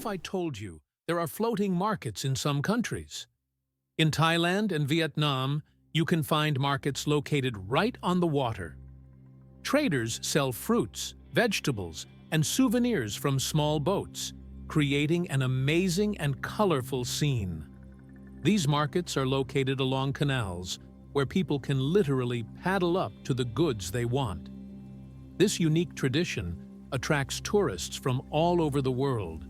I told you there are floating markets in some countries? In Thailand and Vietnam, you can find markets located right on the water. Traders sell fruits, vegetables, and souvenirs from small boats, creating an amazing and colorful scene. These markets are located along canals, where people can literally paddle up to the goods they want. This unique tradition attracts tourists from all over the world,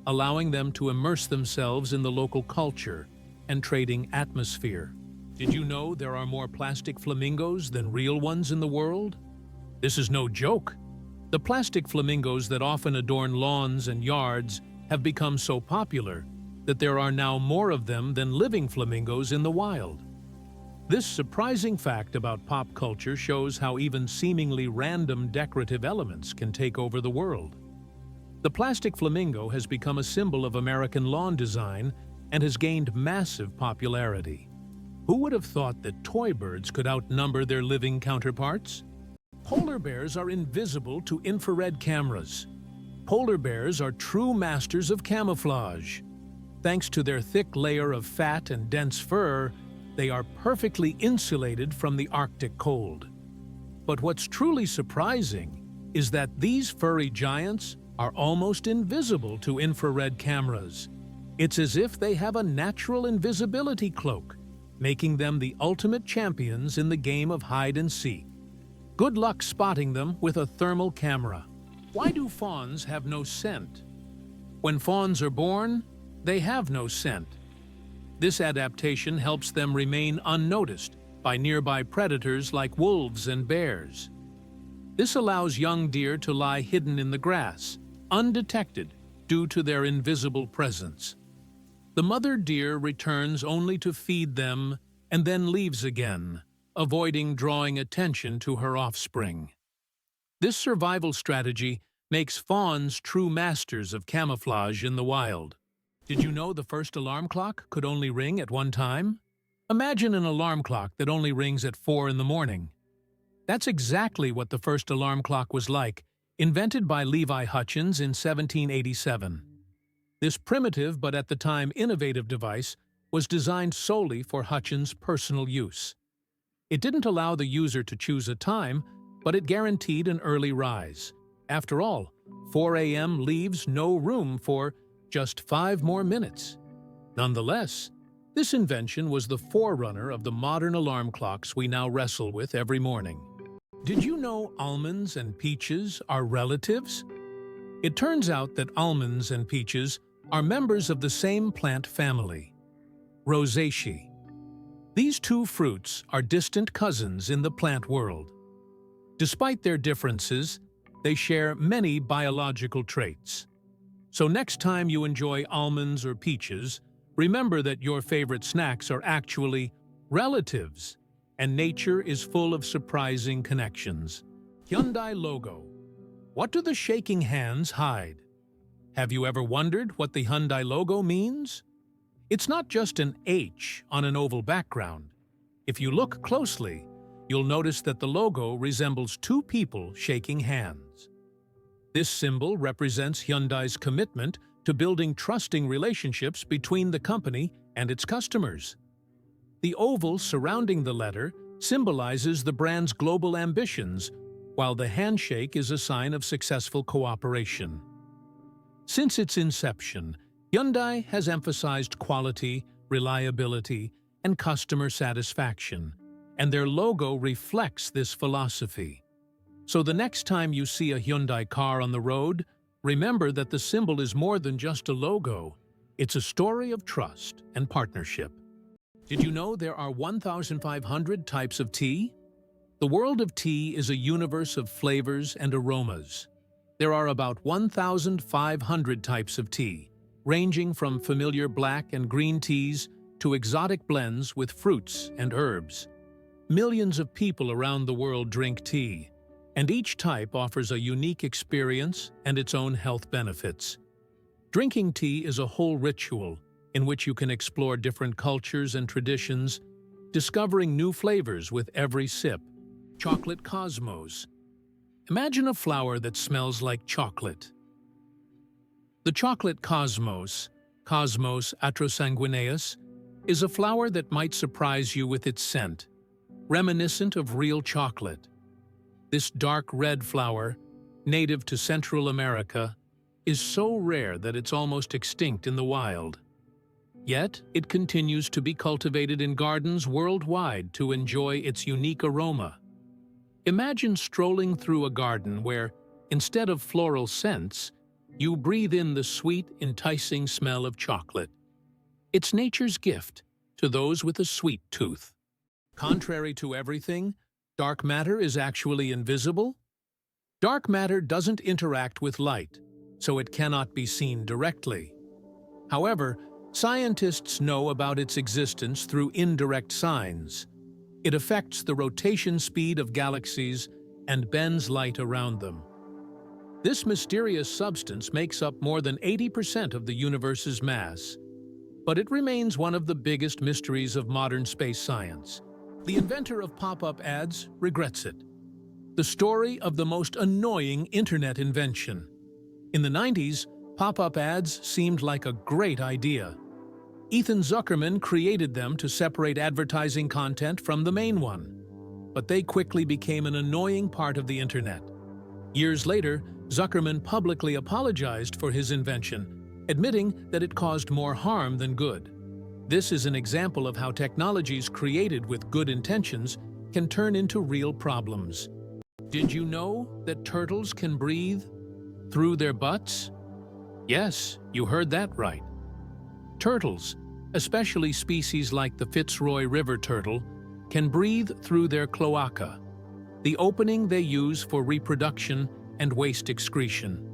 allowing them to immerse themselves in the local culture and trading atmosphere. Did you know there are more plastic flamingos than real ones in the world? This is no joke. The plastic flamingos that often adorn lawns and yards have become so popular that there are now more of them than living flamingos in the wild. This surprising fact about pop culture shows how even seemingly random decorative elements can take over the world. The plastic flamingo has become a symbol of American lawn design and has gained massive popularity. Who would have thought that toy birds could outnumber their living counterparts? Polar bears are invisible to infrared cameras. Polar bears are true masters of camouflage. Thanks to their thick layer of fat and dense fur, they are perfectly insulated from the Arctic cold. But what's truly surprising is that these furry giants are almost invisible to infrared cameras. It's as if they have a natural invisibility cloak, making them the ultimate champions in the game of hide and seek. Good luck spotting them with a thermal camera. Why do fawns have no scent? When fawns are born, they have no scent. This adaptation helps them remain unnoticed by nearby predators like wolves and bears. This allows young deer to lie hidden in the grass, undetected due to their invisible presence. The mother deer returns only to feed them and then leaves again, avoiding drawing attention to her offspring. This survival strategy makes fawns true masters of camouflage in the wild. Did you know the first alarm clock could only ring at one time? Imagine an alarm clock that only rings at 4 in the morning. That's exactly what the first alarm clock was like, invented by Levi Hutchins in 1787. This primitive but at the time innovative device was designed solely for Hutchins' personal use. It didn't allow the user to choose a time, but it guaranteed an early rise. After all, 4 a.m. leaves no room for just 5 more minutes. Nonetheless, this invention was the forerunner of the modern alarm clocks we now wrestle with every morning. Did you know almonds and peaches are relatives? It turns out that almonds and peaches are members of the same plant family, Rosaceae. These two fruits are distant cousins in the plant world. Despite their differences, they share many biological traits. So next time you enjoy almonds or peaches, remember that your favorite snacks are actually relatives, and nature is full of surprising connections. Hyundai logo. What do the shaking hands hide? Have you ever wondered what the Hyundai logo means? It's not just an H on an oval background. If you look closely, you'll notice that the logo resembles two people shaking hands. This symbol represents Hyundai's commitment to building trusting relationships between the company and its customers. The oval surrounding the letter symbolizes the brand's global ambitions, while the handshake is a sign of successful cooperation. Since its inception, Hyundai has emphasized quality, reliability, and customer satisfaction, and their logo reflects this philosophy. So the next time you see a Hyundai car on the road, remember that the symbol is more than just a logo. It's a story of trust and partnership. Did you know there are 1,500 types of tea? The world of tea is a universe of flavors and aromas. There are about 1,500 types of tea, ranging from familiar black and green teas to exotic blends with fruits and herbs. Millions of people around the world drink tea, and each type offers a unique experience and its own health benefits. Drinking tea is a whole ritual in which you can explore different cultures and traditions, discovering new flavors with every sip. Chocolate cosmos. Imagine a flower that smells like chocolate. The chocolate cosmos, Cosmos atrosanguineus, is a flower that might surprise you with its scent, reminiscent of real chocolate. This dark red flower, native to Central America, is so rare that it's almost extinct in the wild. Yet, it continues to be cultivated in gardens worldwide to enjoy its unique aroma. Imagine strolling through a garden where, instead of floral scents, you breathe in the sweet, enticing smell of chocolate. It's nature's gift to those with a sweet tooth. Contrary to everything, dark matter is actually invisible. Dark matter doesn't interact with light, so it cannot be seen directly. However, scientists know about its existence through indirect signs. It affects the rotation speed of galaxies and bends light around them. This mysterious substance makes up more than 80% of the universe's mass, but it remains one of the biggest mysteries of modern space science. The inventor of pop-up ads regrets it. The story of the most annoying internet invention. In the 90s, pop-up ads seemed like a great idea. Ethan Zuckerman created them to separate advertising content from the main one, but they quickly became an annoying part of the internet. Years later, Zuckerman publicly apologized for his invention, admitting that it caused more harm than good. This is an example of how technologies created with good intentions can turn into real problems. Did you know that turtles can breathe through their butts? Yes, you heard that right. Turtles, especially species like the Fitzroy River turtle, can breathe through their cloaca, the opening they use for reproduction and waste excretion.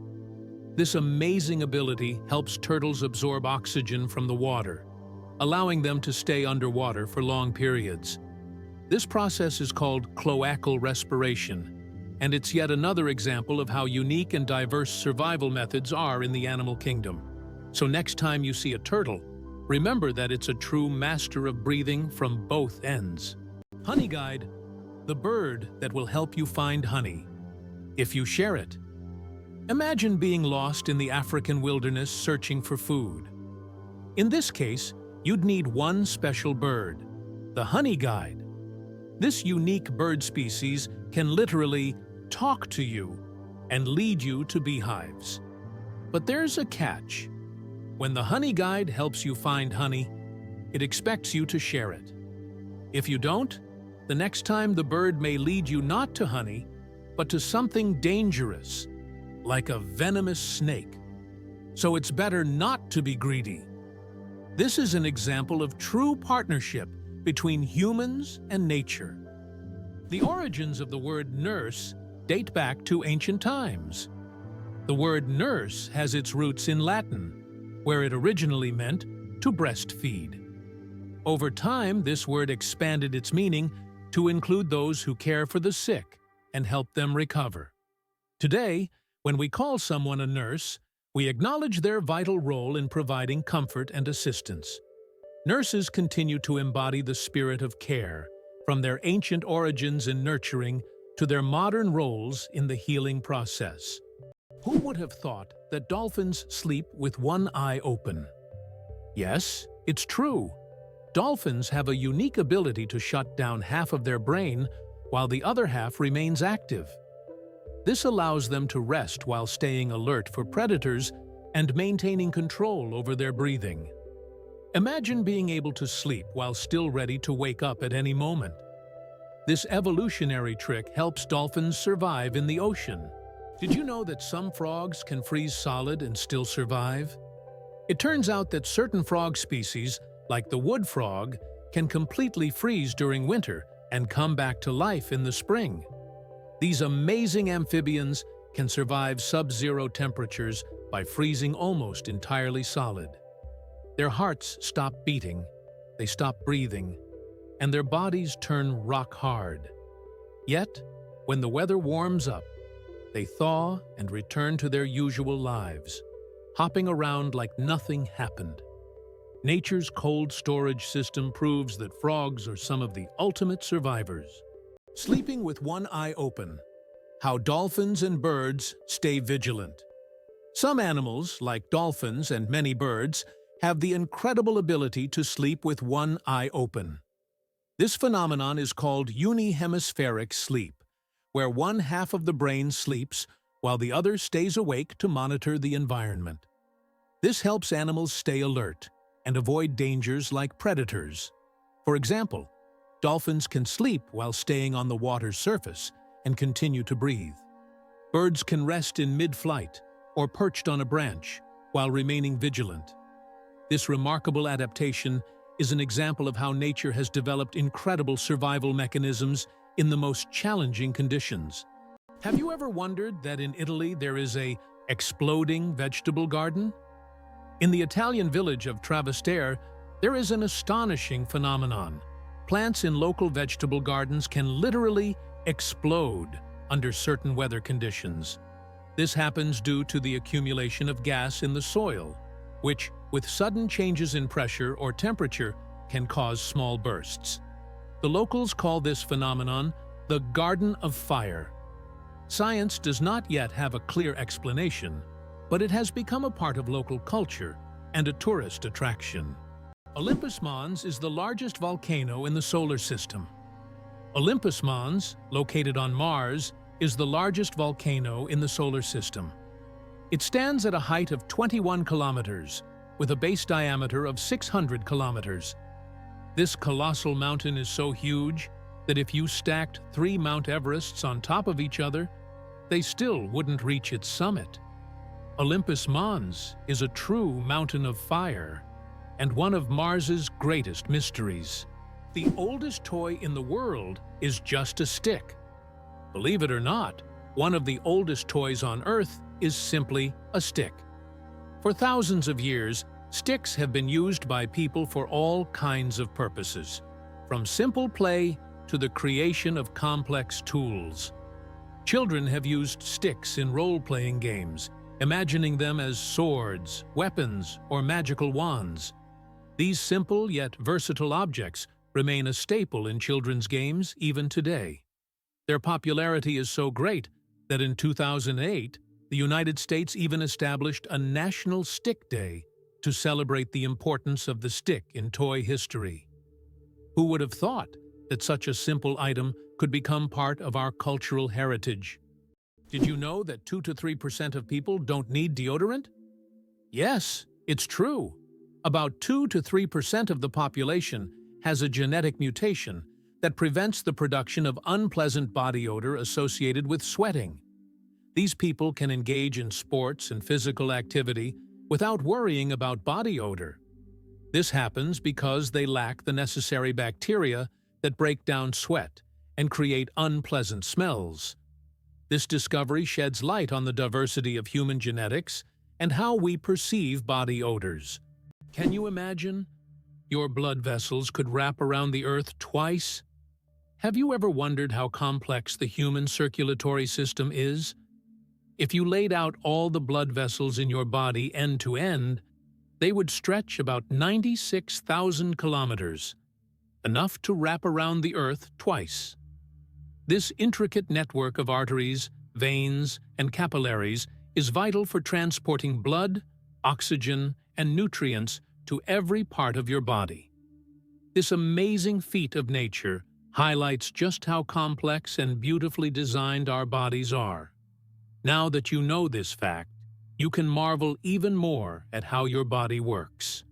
This amazing ability helps turtles absorb oxygen from the water, allowing them to stay underwater for long periods. This process is called cloacal respiration, and it's yet another example of how unique and diverse survival methods are in the animal kingdom. So next time you see a turtle, remember that it's a true master of breathing from both ends. Honeyguide, the bird that will help you find honey, if you share it. Imagine being lost in the African wilderness searching for food. In this case, you'd need one special bird, the honeyguide. This unique bird species can literally talk to you and lead you to beehives. But there's a catch. When the honeyguide helps you find honey, it expects you to share it. If you don't, the next time the bird may lead you not to honey, but to something dangerous, like a venomous snake. So it's better not to be greedy. This is an example of true partnership between humans and nature. The origins of the word nurse date back to ancient times. The word nurse has its roots in Latin, where it originally meant to breastfeed. Over time, this word expanded its meaning to include those who care for the sick and help them recover. Today, when we call someone a nurse, we acknowledge their vital role in providing comfort and assistance. Nurses continue to embody the spirit of care, from their ancient origins in nurturing to their modern roles in the healing process. Who would have thought that dolphins sleep with one eye open? Yes, it's true. Dolphins have a unique ability to shut down half of their brain while the other half remains active. This allows them to rest while staying alert for predators and maintaining control over their breathing. Imagine being able to sleep while still ready to wake up at any moment. This evolutionary trick helps dolphins survive in the ocean. Did you know that some frogs can freeze solid and still survive? It turns out that certain frog species, like the wood frog, can completely freeze during winter and come back to life in the spring. These amazing amphibians can survive sub-zero temperatures by freezing almost entirely solid. Their hearts stop beating, they stop breathing, and their bodies turn rock hard. Yet, when the weather warms up, they thaw and return to their usual lives, hopping around like nothing happened. Nature's cold storage system proves that frogs are some of the ultimate survivors. Sleeping with one eye open. How dolphins and birds stay vigilant. Some animals, like dolphins and many birds, have the incredible ability to sleep with one eye open. This phenomenon is called unihemispheric sleep, where one half of the brain sleeps while the other stays awake to monitor the environment. This helps animals stay alert and avoid dangers like predators. For example, dolphins can sleep while staying on the water's surface and continue to breathe. Birds can rest in mid-flight or perched on a branch while remaining vigilant. This remarkable adaptation is an example of how nature has developed incredible survival mechanisms in the most challenging conditions. Have you ever wondered that in Italy there is an exploding vegetable garden? In the Italian village of Trastevere, there is an astonishing phenomenon. Plants in local vegetable gardens can literally explode under certain weather conditions. This happens due to the accumulation of gas in the soil, which, with sudden changes in pressure or temperature, can cause small bursts. The locals call this phenomenon the Garden of Fire. Science does not yet have a clear explanation, but it has become a part of local culture and a tourist attraction. Olympus Mons is the largest volcano in the solar system. Olympus Mons, located on Mars, is the largest volcano in the solar system. It stands at a height of 21 kilometers, with a base diameter of 600 kilometers. This colossal mountain is so huge that if you stacked 3 Mount Everests on top of each other, they still wouldn't reach its summit. Olympus Mons is a true mountain of fire and one of Mars's greatest mysteries. The oldest toy in the world is just a stick. Believe it or not, one of the oldest toys on Earth is simply a stick. For thousands of years, sticks have been used by people for all kinds of purposes, from simple play to the creation of complex tools. Children have used sticks in role-playing games, imagining them as swords, weapons, or magical wands. These simple yet versatile objects remain a staple in children's games even today. Their popularity is so great that in 2008, the United States even established a National Stick Day to celebrate the importance of the stick in toy history. Who would have thought that such a simple item could become part of our cultural heritage? Did you know that 2 to 3% of people don't need deodorant? Yes, it's true. About 2 to 3% of the population has a genetic mutation that prevents the production of unpleasant body odor associated with sweating. These people can engage in sports and physical activity without worrying about body odor. This happens because they lack the necessary bacteria that break down sweat and create unpleasant smells. This discovery sheds light on the diversity of human genetics and how we perceive body odors. Can you imagine? Your blood vessels could wrap around the Earth twice. Have you ever wondered how complex the human circulatory system is? If you laid out all the blood vessels in your body end to end, they would stretch about 96,000 kilometers, enough to wrap around the Earth twice. This intricate network of arteries, veins, and capillaries is vital for transporting blood, oxygen, and nutrients to every part of your body. This amazing feat of nature highlights just how complex and beautifully designed our bodies are. Now that you know this fact, you can marvel even more at how your body works.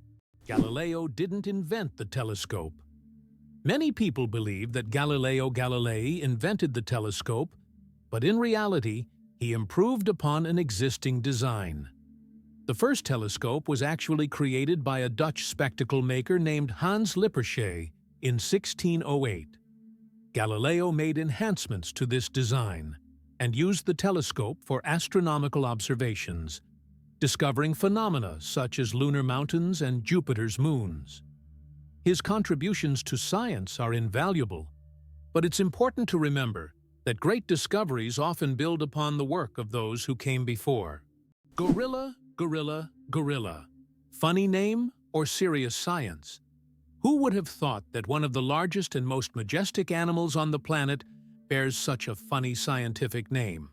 Galileo didn't invent the telescope. Many people believe that Galileo Galilei invented the telescope, but in reality, he improved upon an existing design. The first telescope was actually created by a Dutch spectacle maker named Hans Lippershey in 1608. Galileo made enhancements to this design and used the telescope for astronomical observations, discovering phenomena such as lunar mountains and Jupiter's moons. His contributions to science are invaluable, but it's important to remember that great discoveries often build upon the work of those who came before. Gorilla, gorilla, gorilla. Funny name or serious science? Who would have thought that one of the largest and most majestic animals on the planet bears such a funny scientific name?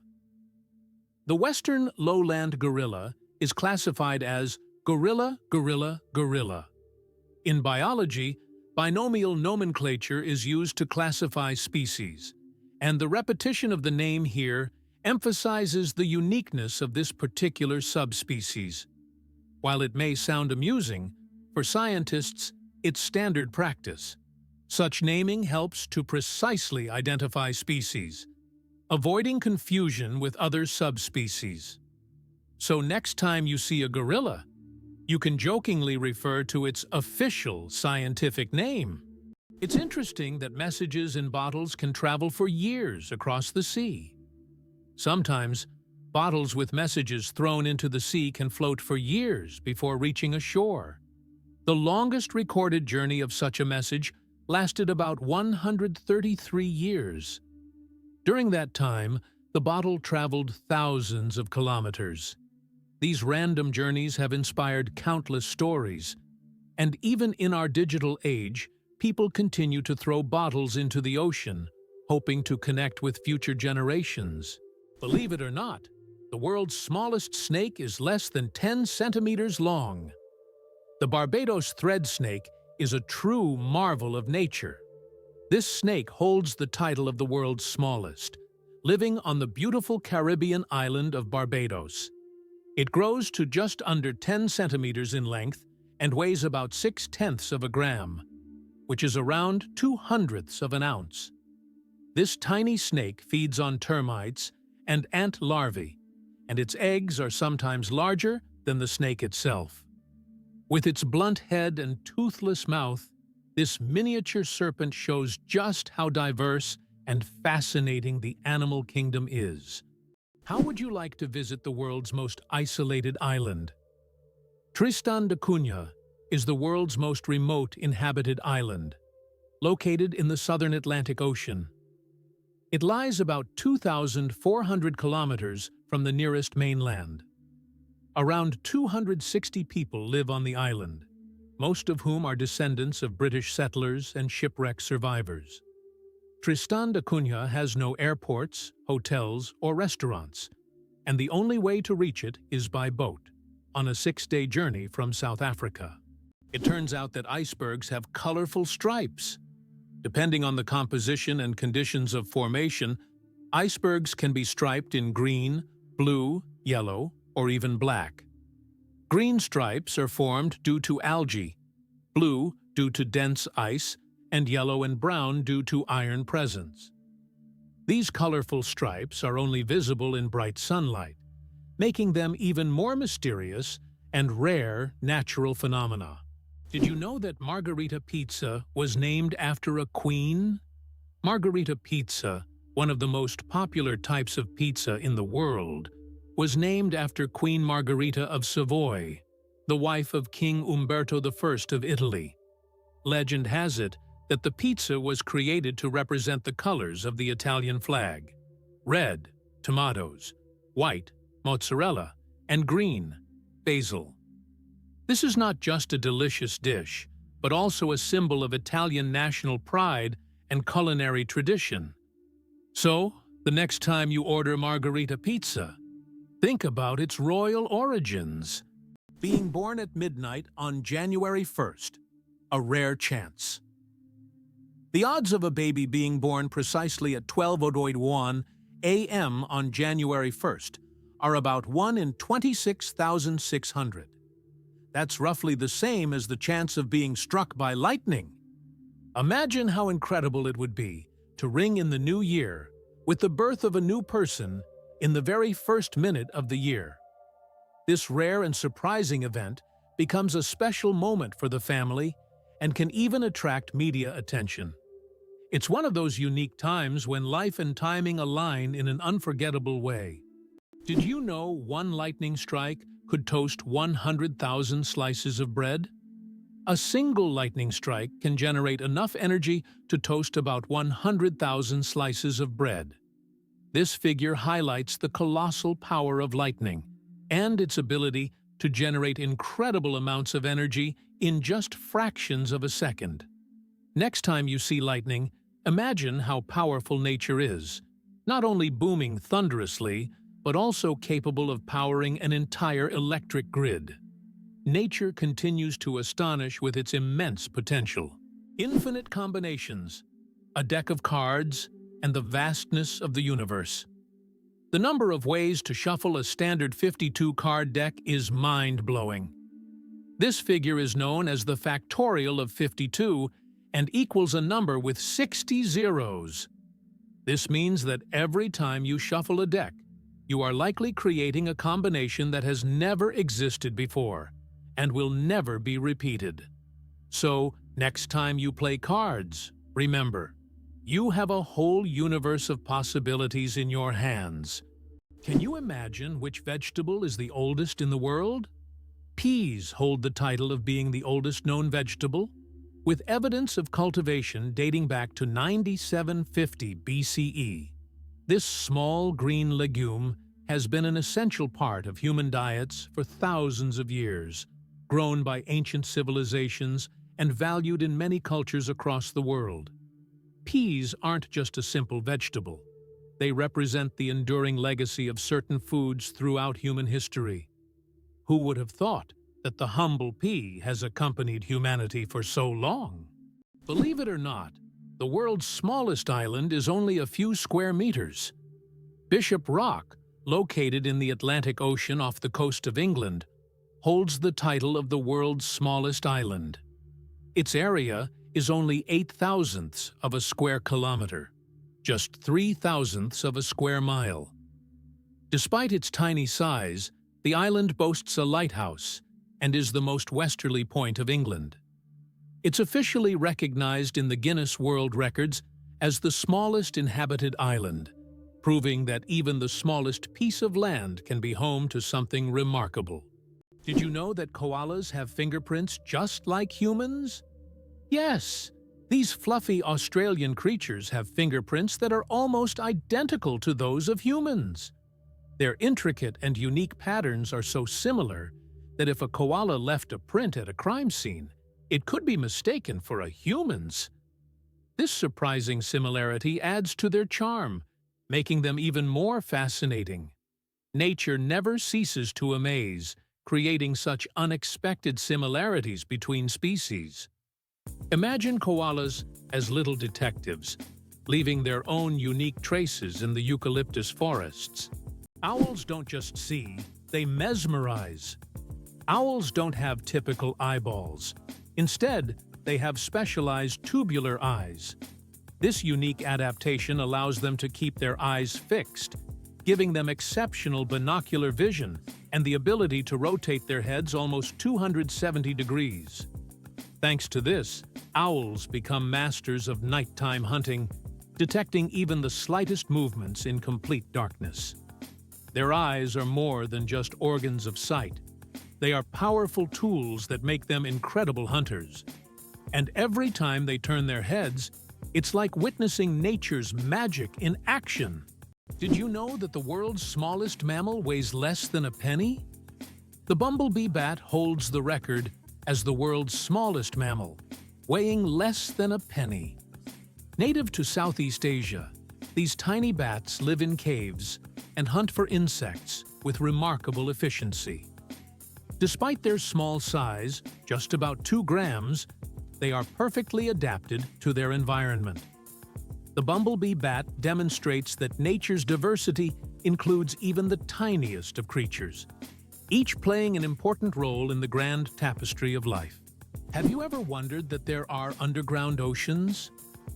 The western lowland gorilla is classified as gorilla, gorilla, gorilla. In biology, binomial nomenclature is used to classify species, and the repetition of the name here emphasizes the uniqueness of this particular subspecies. While it may sound amusing, for scientists, it's standard practice. Such naming helps to precisely identify species, avoiding confusion with other subspecies. So next time you see a gorilla, you can jokingly refer to its official scientific name. It's interesting that messages in bottles can travel for years across the sea. Sometimes, bottles with messages thrown into the sea can float for years before reaching a shore. The longest recorded journey of such a message lasted about 133 years. During that time, the bottle traveled thousands of kilometers. These random journeys have inspired countless stories, and even in our digital age, people continue to throw bottles into the ocean, hoping to connect with future generations. Believe it or not, the world's smallest snake is less than 10 centimeters long. The Barbados thread snake is a true marvel of nature. This snake holds the title of the world's smallest, living on the beautiful Caribbean island of Barbados. It grows to just under 10 centimeters in length and weighs about 6/10 of a gram, which is around 2/100ths of an ounce. This tiny snake feeds on termites and ant larvae, and its eggs are sometimes larger than the snake itself. With its blunt head and toothless mouth, this miniature serpent shows just how diverse and fascinating the animal kingdom is. How would you like to visit the world's most isolated island? Tristan da Cunha is the world's most remote inhabited island, located in the southern Atlantic Ocean. It lies about 2,400 kilometers from the nearest mainland. Around 260 people live on the island, most of whom are descendants of British settlers and shipwreck survivors. Tristan da Cunha has no airports, hotels, or restaurants, and the only way to reach it is by boat, on a 6-day journey from South Africa. It turns out that icebergs have colorful stripes. Depending on the composition and conditions of formation, icebergs can be striped in green, blue, yellow, or even black. Green stripes are formed due to algae, blue due to dense ice, and yellow and brown due to iron presence. These colorful stripes are only visible in bright sunlight, making them even more mysterious and rare natural phenomena. Did you know that Margherita pizza was named after a queen? Margherita pizza, one of the most popular types of pizza in the world, was named after Queen Margherita of Savoy, the wife of King Umberto I of Italy. Legend has it that the pizza was created to represent the colors of the Italian flag: red, tomatoes; white, mozzarella; and green, basil. This is not just a delicious dish, but also a symbol of Italian national pride and culinary tradition. So, the next time you order Margherita pizza, think about its royal origins. Being born at midnight on January 1st, a rare chance. The odds of a baby being born precisely at 12:01 a.m. on January 1st are about 1 in 26,600. That's roughly the same as the chance of being struck by lightning. Imagine how incredible it would be to ring in the new year with the birth of a new person in the very first minute of the year. This rare and surprising event becomes a special moment for the family and can even attract media attention. It's one of those unique times when life and timing align in an unforgettable way. Did you know one lightning strike could toast 100,000 slices of bread? A single lightning strike can generate enough energy to toast about 100,000 slices of bread. This figure highlights the colossal power of lightning and its ability to generate incredible amounts of energy in just fractions of a second. Next time you see lightning, imagine how powerful nature is, not only booming thunderously, but also capable of powering an entire electric grid. Nature continues to astonish with its immense potential. Infinite combinations, a deck of cards, and the vastness of the universe. The number of ways to shuffle a standard 52-card deck is mind-blowing. This figure is known as the factorial of 52 and equals a number with 60 zeros. This means that every time you shuffle a deck, you are likely creating a combination that has never existed before and will never be repeated. So, next time you play cards, remember, you have a whole universe of possibilities in your hands. Can you imagine which vegetable is the oldest in the world? Peas hold the title of being the oldest known vegetable, with evidence of cultivation dating back to 9750 BCE. This small green legume has been an essential part of human diets for thousands of years, grown by ancient civilizations and valued in many cultures across the world. Peas aren't just a simple vegetable. They represent the enduring legacy of certain foods throughout human history. Who would have thought that the humble pea has accompanied humanity for so long? Believe it or not, the world's smallest island is only a few square meters. Bishop Rock, located in the Atlantic Ocean off the coast of England, holds the title of the world's smallest island. Its area is only 8/1000ths of a square kilometer, just 3/1000ths of a square mile. Despite its tiny size, the island boasts a lighthouse and is the most westerly point of England. It's officially recognized in the Guinness World Records as the smallest inhabited island, proving that even the smallest piece of land can be home to something remarkable. Did you know that koalas have fingerprints just like humans? Yes, these fluffy Australian creatures have fingerprints that are almost identical to those of humans. Their intricate and unique patterns are so similar that if a koala left a print at a crime scene, it could be mistaken for a human's. This surprising similarity adds to their charm, making them even more fascinating. Nature never ceases to amaze, creating such unexpected similarities between species. Imagine koalas as little detectives, leaving their own unique traces in the eucalyptus forests. Owls don't just see, they mesmerize. Owls don't have typical eyeballs. Instead, they have specialized tubular eyes. This unique adaptation allows them to keep their eyes fixed, giving them exceptional binocular vision and the ability to rotate their heads almost 270 degrees. Thanks to this, owls become masters of nighttime hunting, detecting even the slightest movements in complete darkness. Their eyes are more than just organs of sight. They are powerful tools that make them incredible hunters. And every time they turn their heads, it's like witnessing nature's magic in action. Did you know that the world's smallest mammal weighs less than a penny? The bumblebee bat holds the record as the world's smallest mammal, weighing less than a penny. Native to Southeast Asia, these tiny bats live in caves and hunt for insects with remarkable efficiency. Despite their small size, just about 2 grams, they are perfectly adapted to their environment. The bumblebee bat demonstrates that nature's diversity includes even the tiniest of creatures, each playing an important role in the grand tapestry of life. Have you ever wondered that there are underground oceans?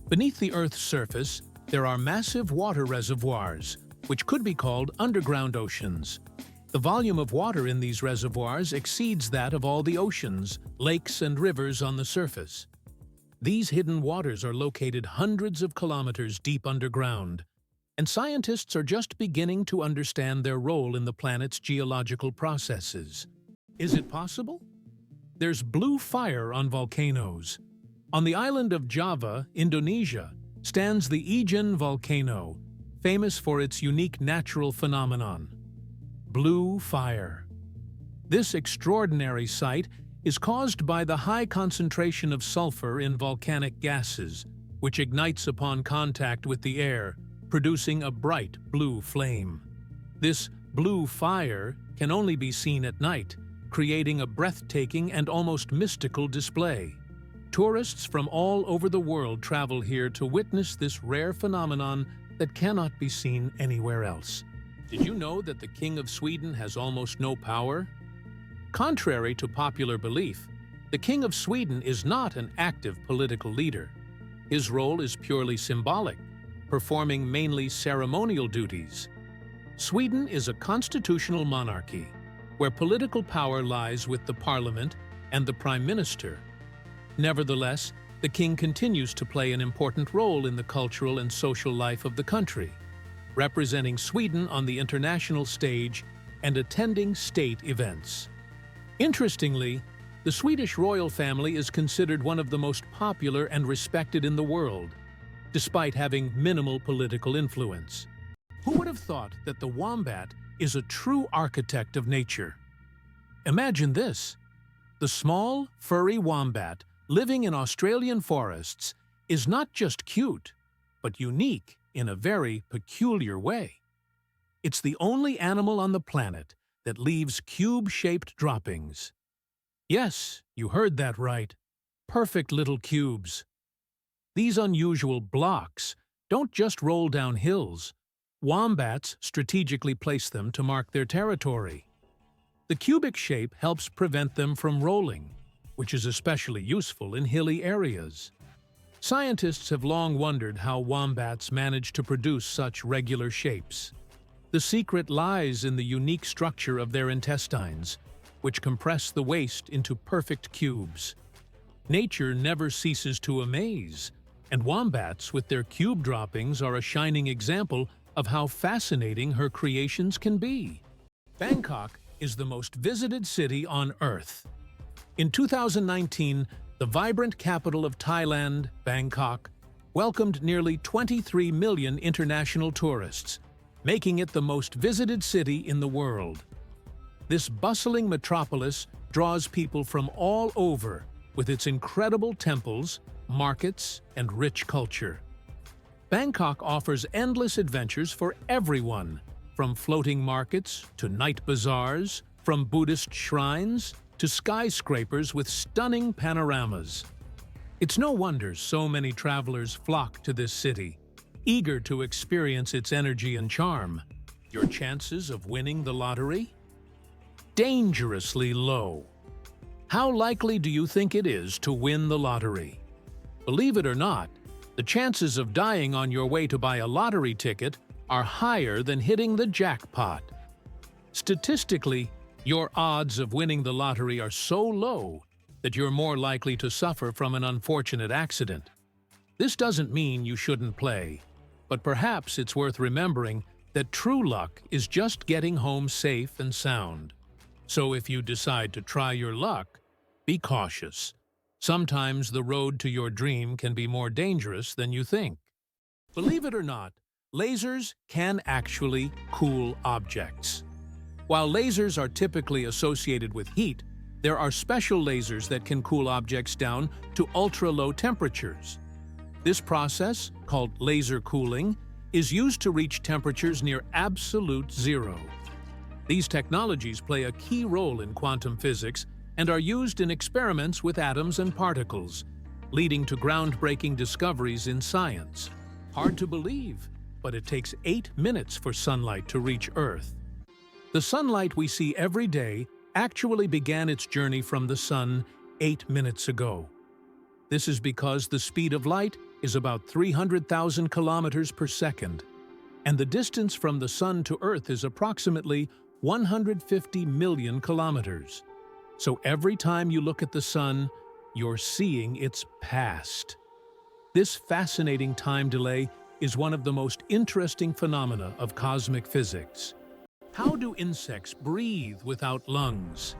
Beneath the Earth's surface, there are massive water reservoirs, which could be called underground oceans. The volume of water in these reservoirs exceeds that of all the oceans, lakes, and rivers on the surface. These hidden waters are located hundreds of kilometers deep underground, and scientists are just beginning to understand their role in the planet's geological processes. Is it possible? There's blue fire on volcanoes. On the island of Java, Indonesia, stands the Ijen volcano, famous for its unique natural phenomenon: blue fire. This extraordinary sight is caused by the high concentration of sulfur in volcanic gases, which ignites upon contact with the air, producing a bright blue flame. This blue fire can only be seen at night, creating a breathtaking and almost mystical display. Tourists from all over the world travel here to witness this rare phenomenon that cannot be seen anywhere else. Did you know that the King of Sweden has almost no power? Contrary to popular belief, the King of Sweden is not an active political leader. His role is purely symbolic, performing mainly ceremonial duties. Sweden is a constitutional monarchy, where political power lies with the parliament and the prime minister. Nevertheless, the king continues to play an important role in the cultural and social life of the country, representing Sweden on the international stage and attending state events. Interestingly, the Swedish royal family is considered one of the most popular and respected in the world, despite having minimal political influence. Who would have thought that the wombat is a true architect of nature? Imagine this. The small, furry wombat living in Australian forests is not just cute, but unique in a very peculiar way. It's the only animal on the planet that leaves cube-shaped droppings. Yes, you heard that right. Perfect little cubes. These unusual blocks don't just roll down hills. Wombats strategically place them to mark their territory. The cubic shape helps prevent them from rolling, which is especially useful in hilly areas. Scientists have long wondered how wombats manage to produce such regular shapes. The secret lies in the unique structure of their intestines, which compress the waste into perfect cubes. Nature never ceases to amaze, and wombats with their cube droppings are a shining example of how fascinating her creations can be. Bangkok is the most visited city on Earth. In 2019, the vibrant capital of Thailand, Bangkok, welcomed nearly 23 million international tourists, making it the most visited city in the world. This bustling metropolis draws people from all over with its incredible temples, markets, and rich culture. Bangkok offers endless adventures for everyone, from floating markets to night bazaars, from Buddhist shrines to skyscrapers with stunning panoramas. It's no wonder so many travelers flock to this city, eager to experience its energy and charm. Your chances of winning the lottery? Dangerously low. How likely do you think it is to win the lottery? Believe it or not, the chances of dying on your way to buy a lottery ticket are higher than hitting the jackpot. Statistically, your odds of winning the lottery are so low that you're more likely to suffer from an unfortunate accident. This doesn't mean you shouldn't play, but perhaps it's worth remembering that true luck is just getting home safe and sound. So if you decide to try your luck, be cautious. Sometimes the road to your dream can be more dangerous than you think. Believe it or not, lasers can actually cool objects. While lasers are typically associated with heat, there are special lasers that can cool objects down to ultra-low temperatures. This process, called laser cooling, is used to reach temperatures near absolute zero. These technologies play a key role in quantum physics and are used in experiments with atoms and particles, leading to groundbreaking discoveries in science. Hard to believe, but it takes 8 minutes for sunlight to reach Earth. The sunlight we see every day actually began its journey from the sun 8 minutes ago. This is because the speed of light is about 300,000 kilometers per second, and the distance from the sun to Earth is approximately 150 million kilometers. So every time you look at the sun, you're seeing its past. This fascinating time delay is one of the most interesting phenomena of cosmic physics. How do insects breathe without lungs?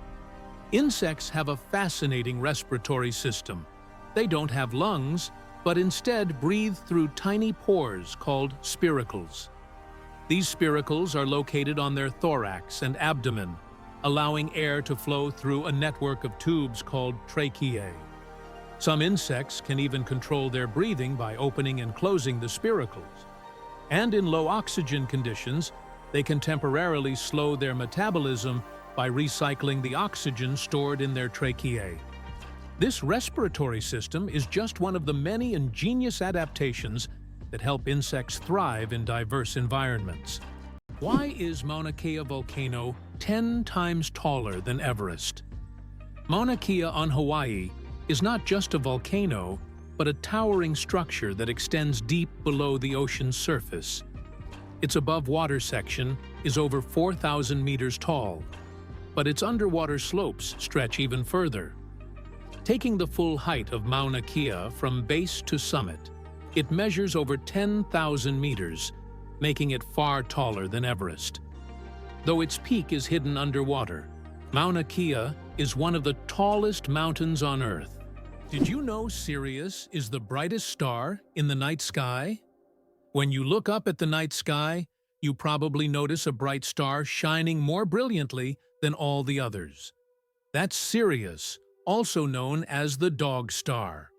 Insects have a fascinating respiratory system. They don't have lungs, but instead breathe through tiny pores called spiracles. These spiracles are located on their thorax and abdomen, allowing air to flow through a network of tubes called tracheae. Some insects can even control their breathing by opening and closing the spiracles. And in low oxygen conditions, They can temporarily slow their metabolism by recycling the oxygen stored in their tracheae. This respiratory system is just one of the many ingenious adaptations that help insects thrive in diverse environments. Why is Mauna Kea volcano 10 times taller than Everest? Mauna Kea on Hawaii is not just a volcano, but a towering structure that extends deep below the ocean's surface. Its above-water section is over 4,000 meters tall, but its underwater slopes stretch even further. Taking the full height of Mauna Kea from base to summit, it measures over 10,000 meters, making it far taller than Everest. Though its peak is hidden underwater, Mauna Kea is one of the tallest mountains on Earth. Did you know Sirius is the brightest star in the night sky? When you look up at the night sky, you probably notice a bright star shining more brilliantly than all the others. That's Sirius, also known as the Dog Star.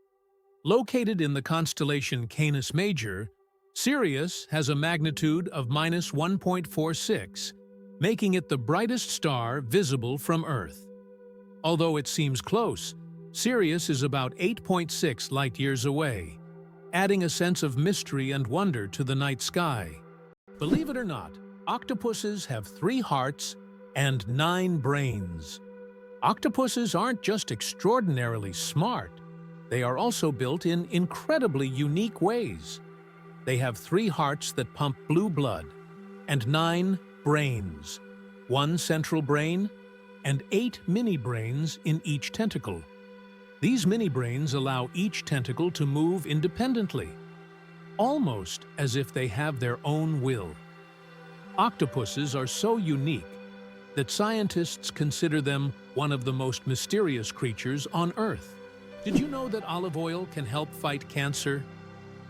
Located in the constellation Canis Major, Sirius has a magnitude of -1.46, making it the brightest star visible from Earth. Although it seems close, Sirius is about 8.6 light-years away, adding a sense of mystery and wonder to the night sky. Believe it or not, octopuses have 3 hearts and 9 brains. Octopuses aren't just extraordinarily smart, they are also built in incredibly unique ways. They have 3 hearts that pump blue blood, and 9 brains, 1 central brain, and 8 mini-brains in each tentacle. These mini-brains allow each tentacle to move independently, almost as if they have their own will. Octopuses are so unique that scientists consider them one of the most mysterious creatures on Earth. Did you know that olive oil can help fight cancer?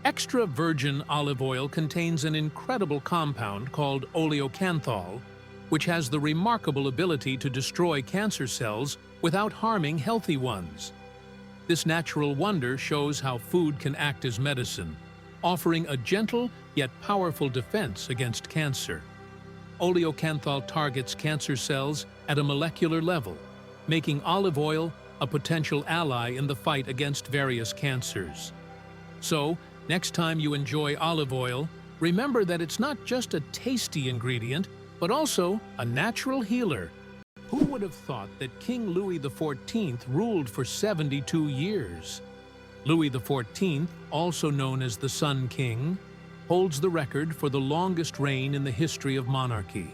Extra virgin olive oil contains an incredible compound called oleocanthal, which has the remarkable ability to destroy cancer cells without harming healthy ones. This natural wonder shows how food can act as medicine, offering a gentle yet powerful defense against cancer. Oleocanthal targets cancer cells at a molecular level, making olive oil a potential ally in the fight against various cancers. So, next time you enjoy olive oil, remember that it's not just a tasty ingredient, but also a natural healer. Who would have thought that King Louis the Fourteenth ruled for 72 years? Louis the Fourteenth, also known as the Sun King, holds the record for the longest reign in the history of monarchy.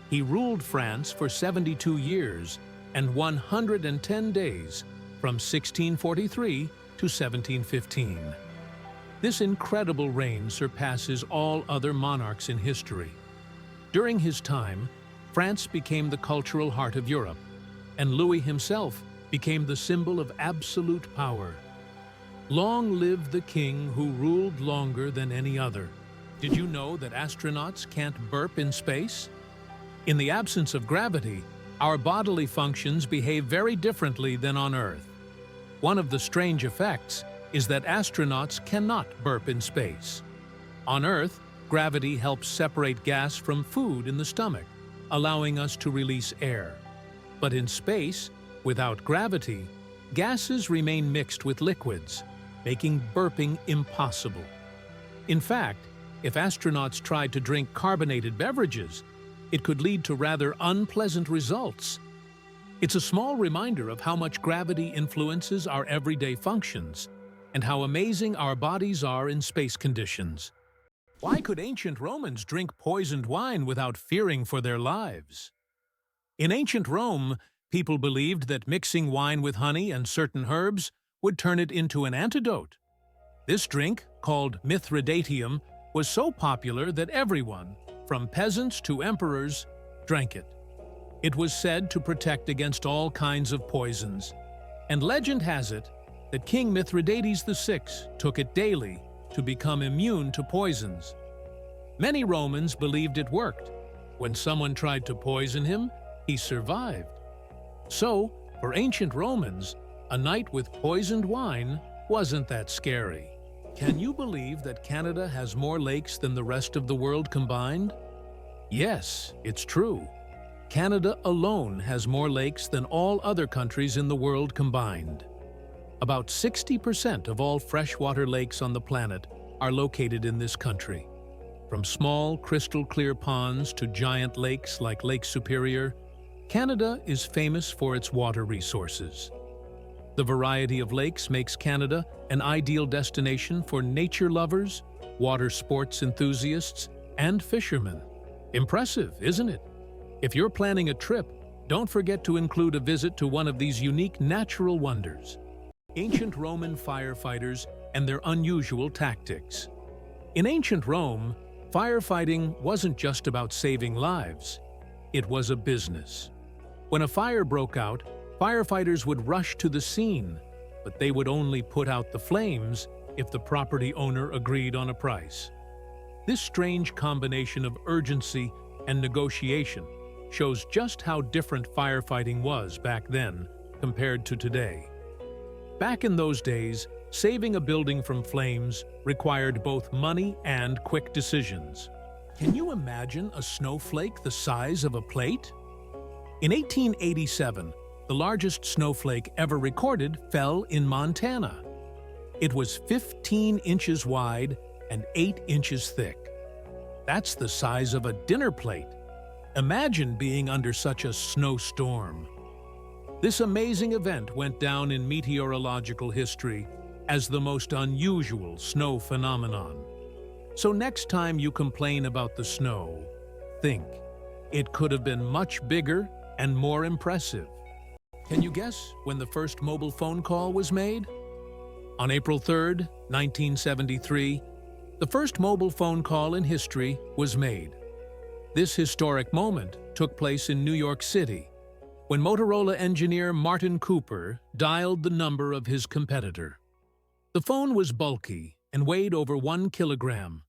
He ruled France for 72 years and 110 days from 1643 to 1715. This incredible reign surpasses all other monarchs in history. During his time, France became the cultural heart of Europe, and Louis himself became the symbol of absolute power. Long live the king who ruled longer than any other. Did you know that astronauts can't burp in space? In the absence of gravity, our bodily functions behave very differently than on Earth. One of the strange effects is that astronauts cannot burp in space. On Earth, gravity helps separate gas from food in the stomach, allowing us to release air. But in space, without gravity, gases remain mixed with liquids, making burping impossible. In fact, if astronauts tried to drink carbonated beverages, it could lead to rather unpleasant results. It's a small reminder of how much gravity influences our everyday functions and how amazing our bodies are in space conditions. Why could ancient Romans drink poisoned wine without fearing for their lives? In ancient Rome, people believed that mixing wine with honey and certain herbs would turn it into an antidote. This drink, called Mithridatium, was so popular that everyone, from peasants to emperors, drank it. It was said to protect against all kinds of poisons, and legend has it that King Mithridates VI took it daily to become immune to poisons. Many Romans believed it worked. When someone tried to poison him, he survived. So, for ancient Romans, a night with poisoned wine wasn't that scary. Can you believe that Canada has more lakes than the rest of the world combined? Yes, it's true. Canada alone has more lakes than all other countries in the world combined. About 60% of all freshwater lakes on the planet are located in this country. From small, crystal-clear ponds to giant lakes like Lake Superior, Canada is famous for its water resources. The variety of lakes makes Canada an ideal destination for nature lovers, water sports enthusiasts, and fishermen. Impressive, isn't it? If you're planning a trip, don't forget to include a visit to one of these unique natural wonders. Ancient Roman firefighters and their unusual tactics. In ancient Rome, firefighting wasn't just about saving lives. It was a business. When a fire broke out, firefighters would rush to the scene, but they would only put out the flames if the property owner agreed on a price. This strange combination of urgency and negotiation shows just how different firefighting was back then compared to today. Back in those days, saving a building from flames required both money and quick decisions. Can you imagine a snowflake the size of a plate? In 1887, the largest snowflake ever recorded fell in Montana. It was 15 inches wide and 8 inches thick. That's the size of a dinner plate. Imagine being under such a snowstorm. This amazing event went down in meteorological history as the most unusual snow phenomenon. So next time you complain about the snow, think, it could have been much bigger and more impressive. Can you guess when the first mobile phone call was made? On April 3, 1973, the first mobile phone call in history was made. This historic moment took place in New York City, when Motorola engineer Martin Cooper dialed the number of his competitor. The phone was bulky and weighed over 1 kilogram.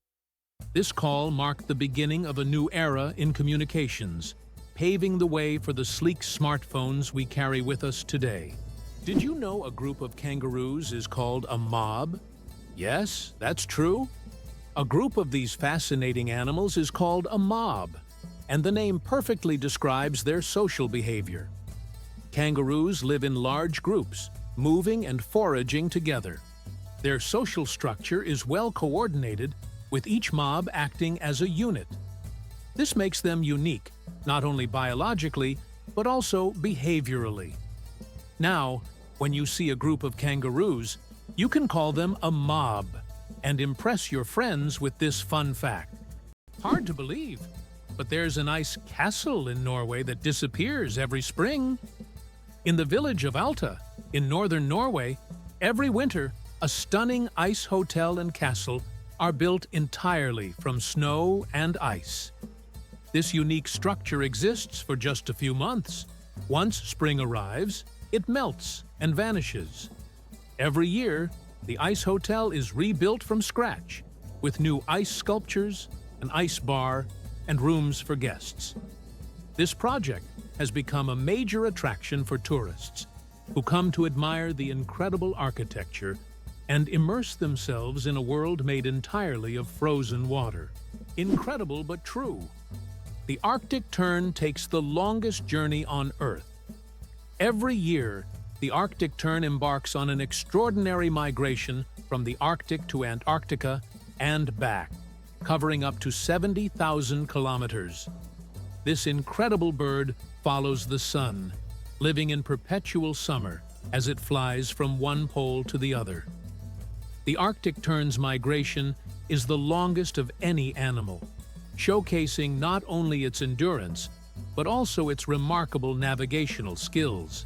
This call marked the beginning of a new era in communications, paving the way for the sleek smartphones we carry with us today. Did you know a group of kangaroos is called a mob? Yes, that's true. A group of these fascinating animals is called a mob, and the name perfectly describes their social behavior. Kangaroos live in large groups, moving and foraging together. Their social structure is well coordinated, with each mob acting as a unit. This makes them unique, not only biologically, but also behaviorally. Now, when you see a group of kangaroos, you can call them a mob and impress your friends with this fun fact. Hard to believe, but there's an ice castle in Norway that disappears every spring. In the village of Alta, in northern Norway, every winter, a stunning ice hotel and castle are built entirely from snow and ice. This unique structure exists for just a few months. Once spring arrives, it melts and vanishes. Every year, the ice hotel is rebuilt from scratch, with new ice sculptures, an ice bar, and rooms for guests. This project has become a major attraction for tourists, who come to admire the incredible architecture and immerse themselves in a world made entirely of frozen water. Incredible but true. The Arctic tern takes the longest journey on Earth. Every year, the Arctic tern embarks on an extraordinary migration from the Arctic to Antarctica and back, covering up to 70,000 kilometers. This incredible bird follows the sun, living in perpetual summer as it flies from one pole to the other. The Arctic tern's migration is the longest of any animal, showcasing not only its endurance, but also its remarkable navigational skills.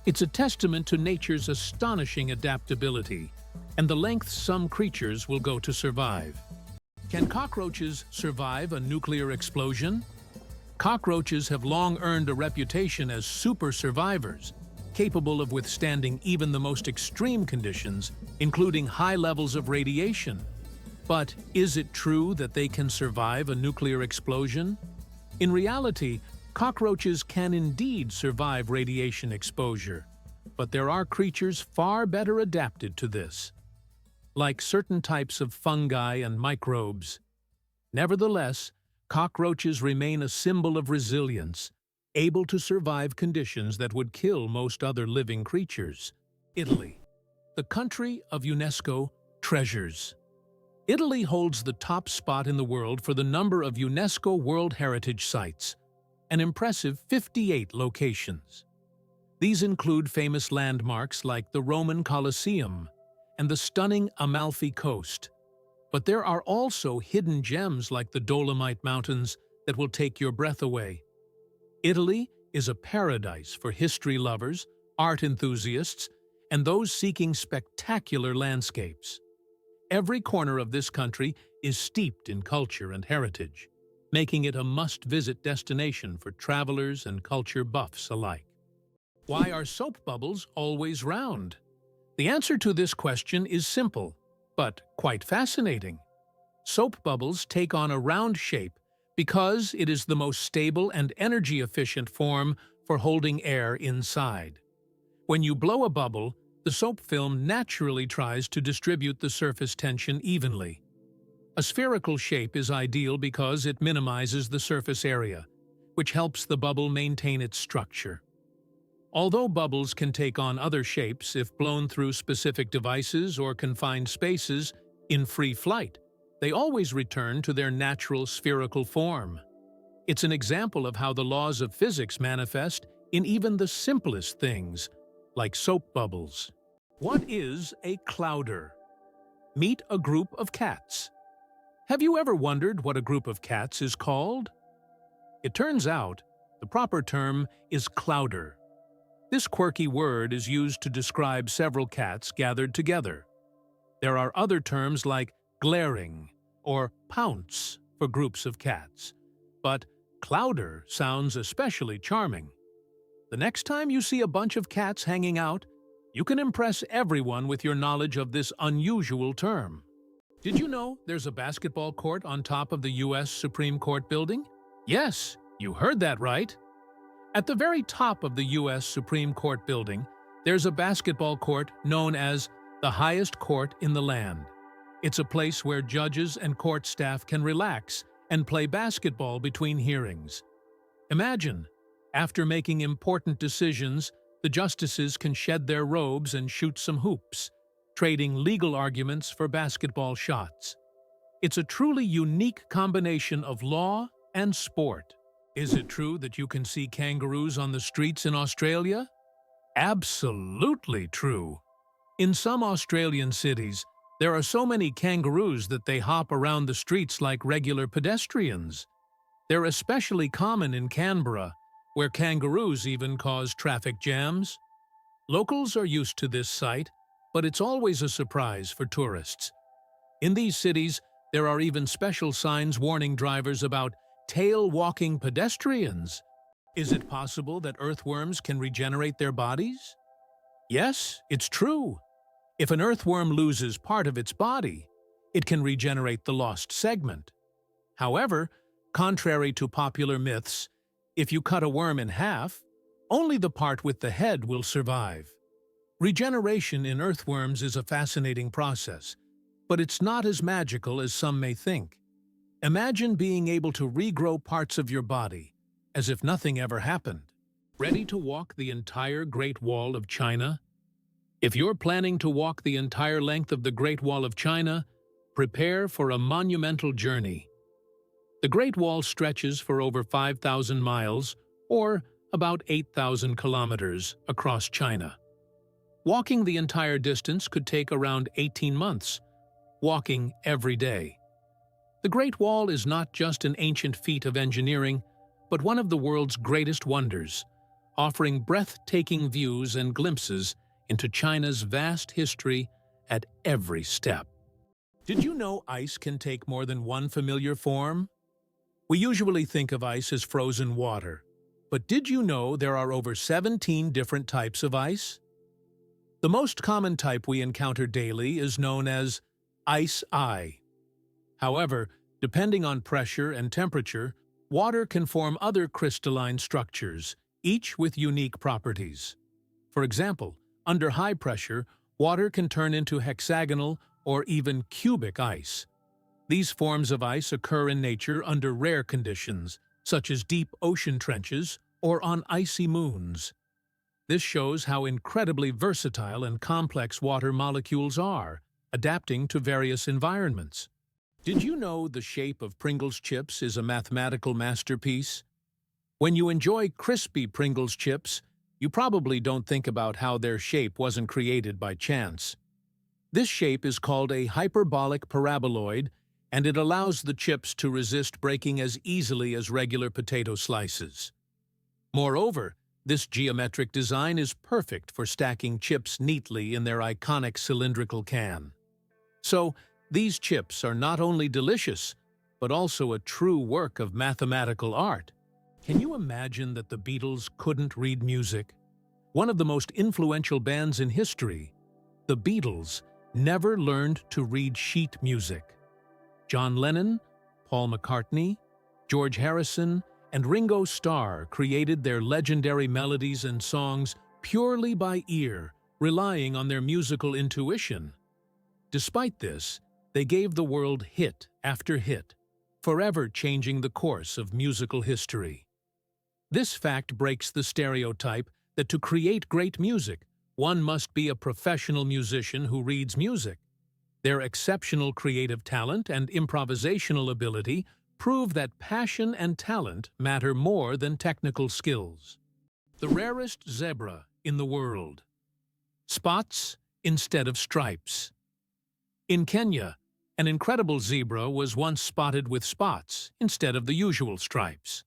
It's a testament to nature's astonishing adaptability and the lengths some creatures will go to survive. Can cockroaches survive a nuclear explosion? Cockroaches have long earned a reputation as super survivors, capable of withstanding even the most extreme conditions, including high levels of radiation. But is it true that they can survive a nuclear explosion? In reality, cockroaches can indeed survive radiation exposure, but there are creatures far better adapted to this, like certain types of fungi and microbes. Nevertheless, cockroaches remain a symbol of resilience, able to survive conditions that would kill most other living creatures. Italy, the country of UNESCO treasures. Italy holds the top spot in the world for the number of UNESCO World Heritage Sites, an impressive 58 locations. These include famous landmarks like the Roman Colosseum and the stunning Amalfi Coast. But there are also hidden gems like the Dolomite Mountains that will take your breath away. Italy is a paradise for history lovers, art enthusiasts, and those seeking spectacular landscapes. Every corner of this country is steeped in culture and heritage, making it a must-visit destination for travelers and culture buffs alike. Why are soap bubbles always round? The answer to this question is simple, but quite fascinating. Soap bubbles take on a round shape because it is the most stable and energy-efficient form for holding air inside. When you blow a bubble, the soap film naturally tries to distribute the surface tension evenly. A spherical shape is ideal because it minimizes the surface area, which helps the bubble maintain its structure. Although bubbles can take on other shapes if blown through specific devices or confined spaces in free flight, they always return to their natural spherical form. It's an example of how the laws of physics manifest in even the simplest things, like soap bubbles. What is a clouder? Meet a group of cats. Have you ever wondered what a group of cats is called? It turns out the proper term is clouder. This quirky word is used to describe several cats gathered together. There are other terms like glaring or pounce for groups of cats, but clouder sounds especially charming. The next time you see a bunch of cats hanging out, you can impress everyone with your knowledge of this unusual term. Did you know there's a basketball court on top of the U.S. Supreme Court building? Yes, you heard that right. At the very top of the U.S. Supreme Court building, there's a basketball court known as the highest court in the land. It's a place where judges and court staff can relax and play basketball between hearings. Imagine, after making important decisions, the justices can shed their robes and shoot some hoops, trading legal arguments for basketball shots. It's a truly unique combination of law and sport. Is it true that you can see kangaroos on the streets in Australia? Absolutely true. In some Australian cities, there are so many kangaroos that they hop around the streets like regular pedestrians. They're especially common in Canberra, where kangaroos even cause traffic jams. Locals are used to this sight, but it's always a surprise for tourists. In these cities, there are even special signs warning drivers about tail-walking pedestrians. Is it possible that earthworms can regenerate their bodies? Yes, it's true. If an earthworm loses part of its body, it can regenerate the lost segment. However, contrary to popular myths, if you cut a worm in half, only the part with the head will survive. Regeneration in earthworms is a fascinating process, but it's not as magical as some may think. Imagine being able to regrow parts of your body, as if nothing ever happened. Ready to walk the entire Great Wall of China? If you're planning to walk the entire length of the Great Wall of China, prepare for a monumental journey. The Great Wall stretches for over 5,000 miles, or about 8,000 kilometers, across China. Walking the entire distance could take around 18 months, walking every day. The Great Wall is not just an ancient feat of engineering, but one of the world's greatest wonders, offering breathtaking views and glimpses into China's vast history at every step. Did you know ice can take more than one familiar form? We usually think of ice as frozen water, but did you know there are over 17 different types of ice? The most common type we encounter daily is known as ice. However, depending on pressure and temperature, water can form other crystalline structures, each with unique properties. For example, under high pressure, water can turn into hexagonal or even cubic ice. These forms of ice occur in nature under rare conditions, such as deep ocean trenches or on icy moons. This shows how incredibly versatile and complex water molecules are, adapting to various environments. Did you know the shape of Pringles chips is a mathematical masterpiece? When you enjoy crispy Pringles chips, you probably don't think about how their shape wasn't created by chance. This shape is called a hyperbolic paraboloid, and it allows the chips to resist breaking as easily as regular potato slices. Moreover, this geometric design is perfect for stacking chips neatly in their iconic cylindrical can. So, these chips are not only delicious, but also a true work of mathematical art. Can you imagine that the Beatles couldn't read music? One of the most influential bands in history, the Beatles, never learned to read sheet music. John Lennon, Paul McCartney, George Harrison, and Ringo Starr created their legendary melodies and songs purely by ear, relying on their musical intuition. Despite this, they gave the world hit after hit, forever changing the course of musical history. This fact breaks the stereotype that to create great music, one must be a professional musician who reads music. Their exceptional creative talent and improvisational ability prove that passion and talent matter more than technical skills. The rarest zebra in the world. Spots instead of stripes. In Kenya, an incredible zebra was once spotted with spots instead of the usual stripes.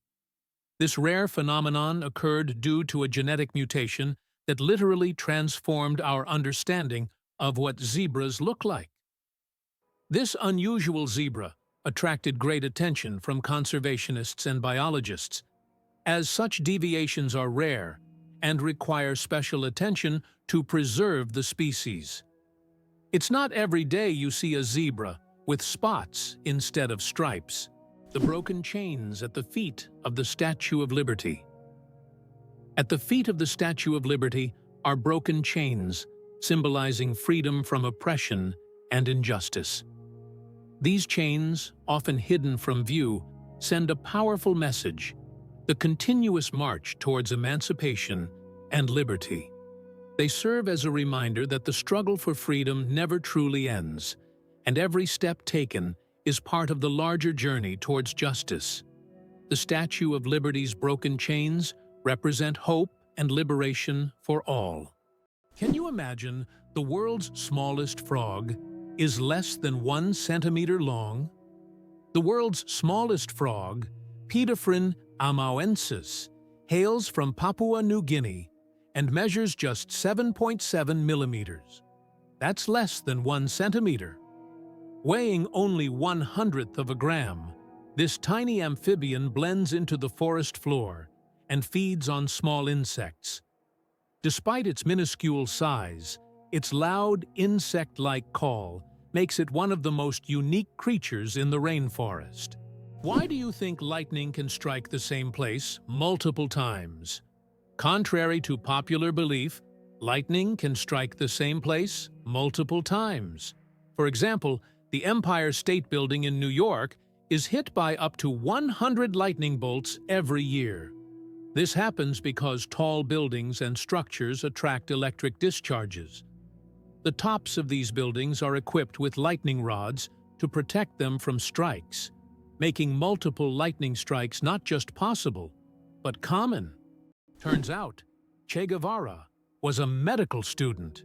This rare phenomenon occurred due to a genetic mutation that literally transformed our understanding of what zebras look like. This unusual zebra attracted great attention from conservationists and biologists, as such deviations are rare and require special attention to preserve the species. It's not every day you see a zebra with spots instead of stripes. The broken chains at the feet of the Statue of Liberty. At the feet of the Statue of Liberty are broken chains, symbolizing freedom from oppression and injustice. These chains, often hidden from view, send a powerful message: the continuous march towards emancipation and liberty. They serve as a reminder that the struggle for freedom never truly ends, and every step taken is part of the larger journey towards justice. The Statue of Liberty's broken chains represent hope and liberation for all. Can you imagine the world's smallest frog is less than 1 centimeter long? The world's smallest frog, Pediphryn amauensis, hails from Papua New Guinea and measures just 7.7 millimeters. That's less than 1 centimeter. Weighing only 1/100th of a gram, this tiny amphibian blends into the forest floor and feeds on small insects. Despite its minuscule size, its loud, insect-like call makes it one of the most unique creatures in the rainforest. Why do you think lightning can strike the same place multiple times? Contrary to popular belief, lightning can strike the same place multiple times. For example, the Empire State Building in New York is hit by up to 100 lightning bolts every year. This happens because tall buildings and structures attract electric discharges. The tops of these buildings are equipped with lightning rods to protect them from strikes, making multiple lightning strikes not just possible, but common. Turns out, Che Guevara was a medical student.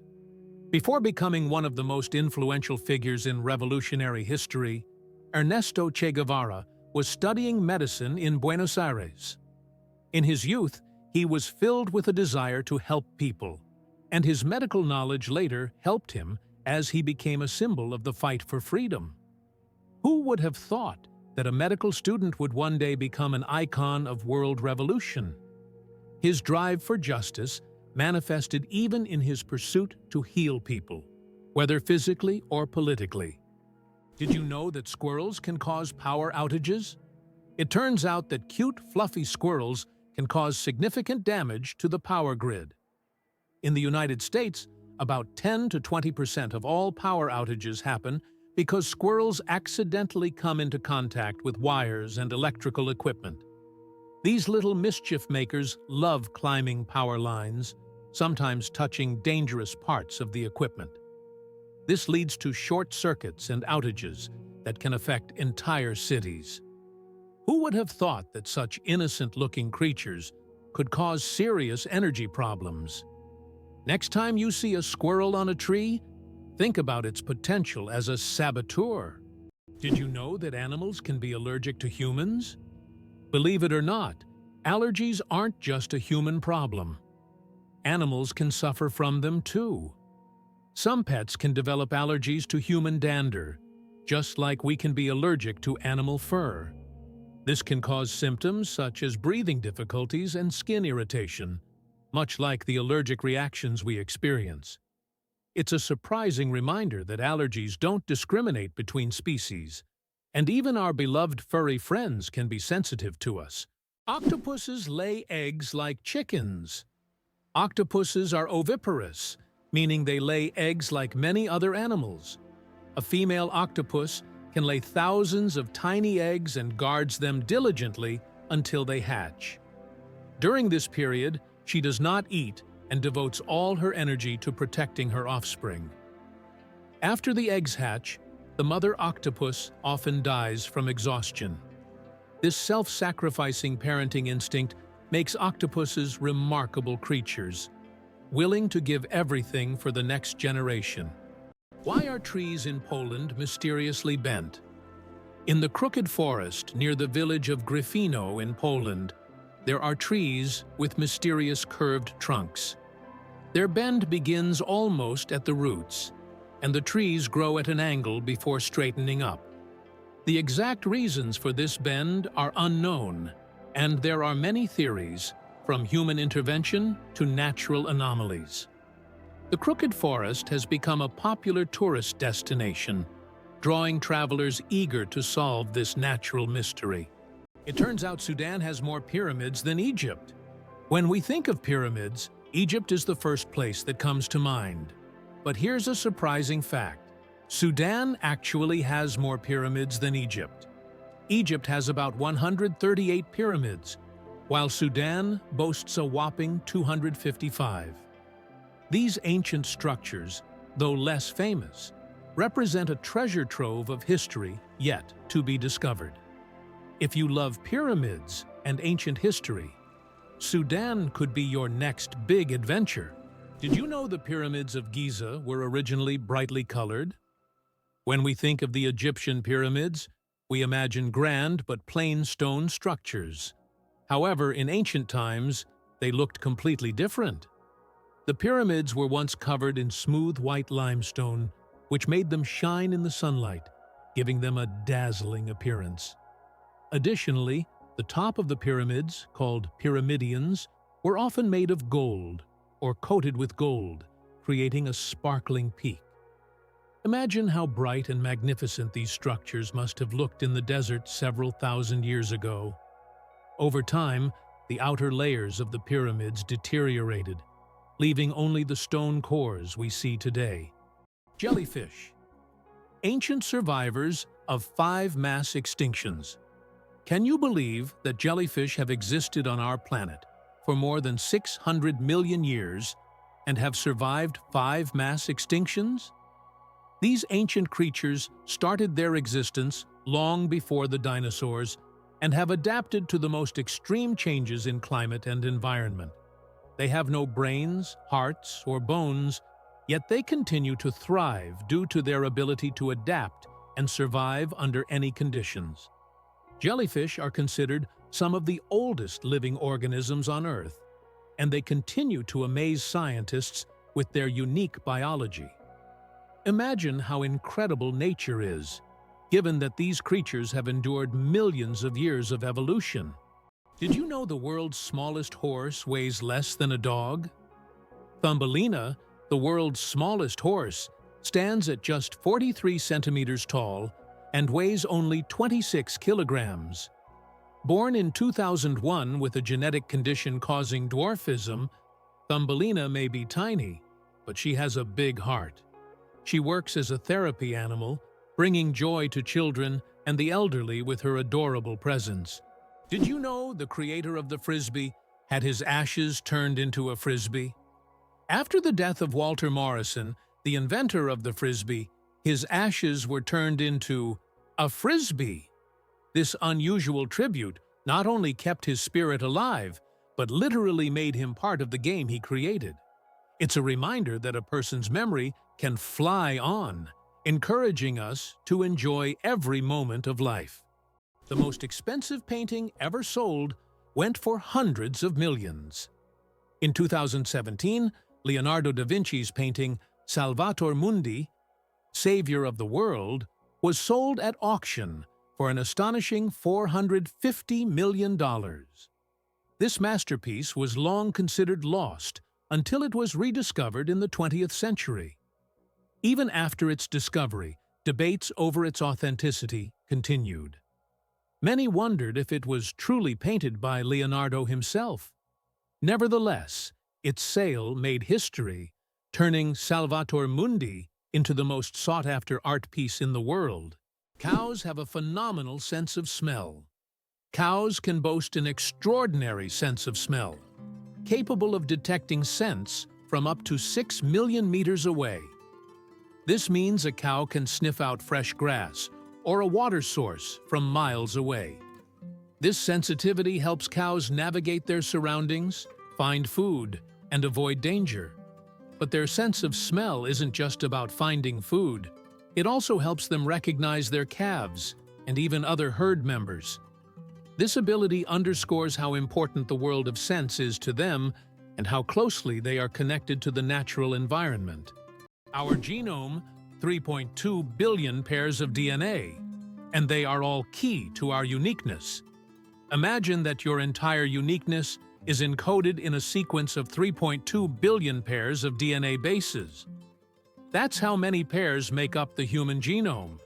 Before becoming one of the most influential figures in revolutionary history, Ernesto Che Guevara was studying medicine in Buenos Aires. In his youth, he was filled with a desire to help people, and his medical knowledge later helped him as he became a symbol of the fight for freedom. Who would have thought that a medical student would one day become an icon of world revolution? His drive for justice manifested even in his pursuit to heal people, whether physically or politically. Did you know that squirrels can cause power outages? It turns out that cute, fluffy squirrels can cause significant damage to the power grid. In the United States, about 10 to 20% of all power outages happen because squirrels accidentally come into contact with wires and electrical equipment. These little mischief makers love climbing power lines, sometimes touching dangerous parts of the equipment. This leads to short circuits and outages that can affect entire cities. Who would have thought that such innocent-looking creatures could cause serious energy problems? Next time you see a squirrel on a tree, think about its potential as a saboteur. Did you know that animals can be allergic to humans? Believe it or not, allergies aren't just a human problem. Animals can suffer from them too. Some pets can develop allergies to human dander, just like we can be allergic to animal fur. This can cause symptoms such as breathing difficulties and skin irritation, much like the allergic reactions we experience. It's a surprising reminder that allergies don't discriminate between species, and even our beloved furry friends can be sensitive to us. Octopuses lay eggs like chickens. Octopuses are oviparous, meaning they lay eggs like many other animals. A female octopus can lay thousands of tiny eggs and guards them diligently until they hatch. During this period, she does not eat and devotes all her energy to protecting her offspring. After the eggs hatch, the mother octopus often dies from exhaustion. This self-sacrificing parenting instinct makes octopuses remarkable creatures, willing to give everything for the next generation. Why are trees in Poland mysteriously bent? In the crooked forest near the village of Gryfino in Poland, there are trees with mysterious curved trunks. Their bend begins almost at the roots, and the trees grow at an angle before straightening up. The exact reasons for this bend are unknown, and there are many theories, from human intervention to natural anomalies. The crooked forest has become a popular tourist destination, drawing travelers eager to solve this natural mystery. It turns out Sudan has more pyramids than Egypt. When we think of pyramids, Egypt is the first place that comes to mind. But here's a surprising fact. Sudan actually has more pyramids than Egypt. Egypt has about 138 pyramids, while Sudan boasts a whopping 255. These ancient structures, though less famous, represent a treasure trove of history yet to be discovered. If you love pyramids and ancient history, Sudan could be your next big adventure. Did you know the pyramids of Giza were originally brightly colored? When we think of the Egyptian pyramids, we imagine grand but plain stone structures. However, in ancient times, they looked completely different. The pyramids were once covered in smooth white limestone, which made them shine in the sunlight, giving them a dazzling appearance. Additionally, the top of the pyramids, called pyramidions, were often made of gold or coated with gold, creating a sparkling peak. Imagine how bright and magnificent these structures must have looked in the desert several thousand years ago. Over time, the outer layers of the pyramids deteriorated, leaving only the stone cores we see today. Jellyfish. Ancient survivors of 5 mass extinctions. Can you believe that jellyfish have existed on our planet for more than 600 million years and have survived 5 mass extinctions? These ancient creatures started their existence long before the dinosaurs and have adapted to the most extreme changes in climate and environment. They have no brains, hearts, or bones, yet they continue to thrive due to their ability to adapt and survive under any conditions. Jellyfish are considered some of the oldest living organisms on Earth, and they continue to amaze scientists with their unique biology. Imagine how incredible nature is, given that these creatures have endured millions of years of evolution. Did you know the world's smallest horse weighs less than a dog? Thumbelina, the world's smallest horse, stands at just 43 centimeters tall and weighs only 26 kilograms. Born in 2001 with a genetic condition causing dwarfism, Thumbelina may be tiny, but she has a big heart. She works as a therapy animal, bringing joy to children and the elderly with her adorable presence. Did you know the creator of the Frisbee had his ashes turned into a Frisbee? After the death of Walter Morrison, the inventor of the Frisbee, his ashes were turned into a Frisbee. This unusual tribute not only kept his spirit alive, but literally made him part of the game he created. It's a reminder that a person's memory can fly on, encouraging us to enjoy every moment of life. The most expensive painting ever sold went for hundreds of millions. In 2017, Leonardo da Vinci's painting Salvator Mundi, Savior of the World, was sold at auction for an astonishing $450 million. This masterpiece was long considered lost until it was rediscovered in the 20th century. Even after its discovery, debates over its authenticity continued. Many wondered if it was truly painted by Leonardo himself. Nevertheless, its sale made history, turning Salvator Mundi into the most sought-after art piece in the world. Cows have a phenomenal sense of smell. Cows can boast an extraordinary sense of smell, capable of detecting scents from up to 6 million meters away. This means a cow can sniff out fresh grass or a water source from miles away. This sensitivity helps cows navigate their surroundings, find food, and avoid danger. But their sense of smell isn't just about finding food. It also helps them recognize their calves and even other herd members. This ability underscores how important the world of scents is to them and how closely they are connected to the natural environment. Our genome, 3.2 billion pairs of DNA, and they are all key to our uniqueness. Imagine that your entire uniqueness is encoded in a sequence of 3.2 billion pairs of DNA bases. That's how many pairs make up the human genome.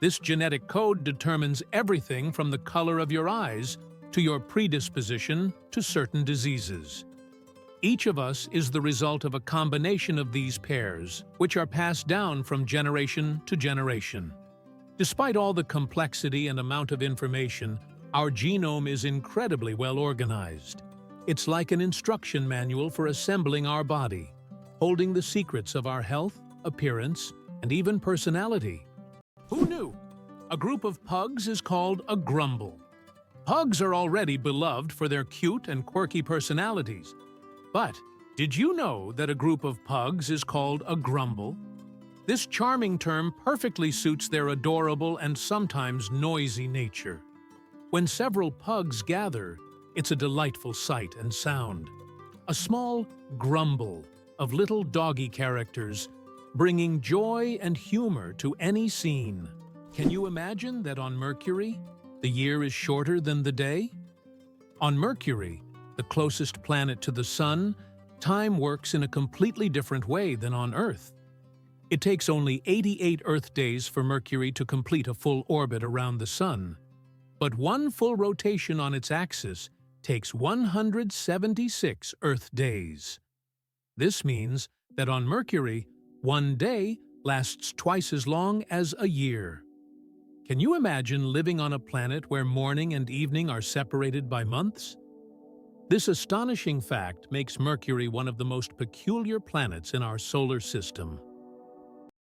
This genetic code determines everything from the color of your eyes to your predisposition to certain diseases. Each of us is the result of a combination of these pairs, which are passed down from generation to generation. Despite all the complexity and amount of information, our genome is incredibly well organized. It's like an instruction manual for assembling our body, holding the secrets of our health, appearance, and even personality. Who knew? A group of pugs is called a grumble. Pugs are already beloved for their cute and quirky personalities. But did you know that a group of pugs is called a grumble? This charming term perfectly suits their adorable and sometimes noisy nature. When several pugs gather, it's a delightful sight and sound. A small grumble of little doggy characters, bringing joy and humor to any scene. Can you imagine that on Mercury, the year is shorter than the day? On Mercury, the closest planet to the Sun, time works in a completely different way than on Earth. It takes only 88 Earth days for Mercury to complete a full orbit around the Sun. But one full rotation on its axis takes 176 Earth days. This means that on Mercury, one day lasts twice as long as a year. Can you imagine living on a planet where morning and evening are separated by months? This astonishing fact makes Mercury one of the most peculiar planets in our solar system.